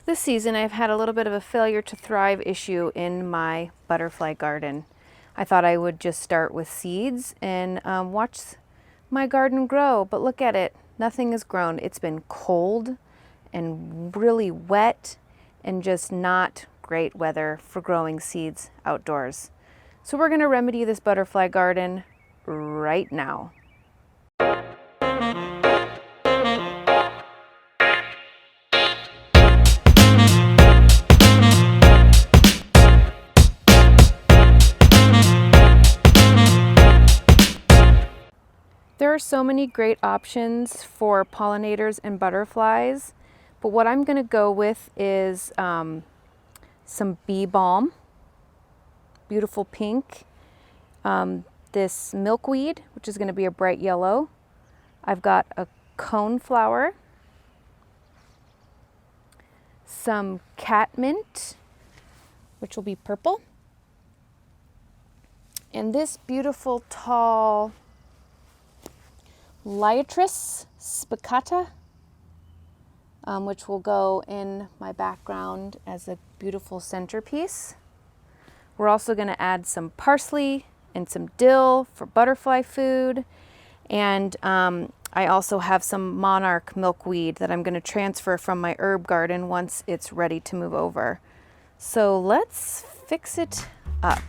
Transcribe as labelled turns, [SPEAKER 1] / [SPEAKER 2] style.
[SPEAKER 1] This season I've had a little bit of a failure to thrive issue in my butterfly garden. I thought I would just start with seeds and watch my garden grow, but look at it. Nothing has grown. It's been cold and really wet and just not great weather for growing seeds outdoors. So we're going to remedy this butterfly garden right now. There are so many great options for pollinators and butterflies, but what I'm going to go with is some bee balm, beautiful pink, this milkweed, which is going to be a bright yellow. I've got a coneflower, some catmint, which will be purple, and this beautiful tall Liatris spicata, which will go in my background as a beautiful centerpiece. We're also going to add some parsley and some dill for butterfly food. And I also have some monarch milkweed that I'm going to transfer from my herb garden once it's ready to move over. So let's fix it up.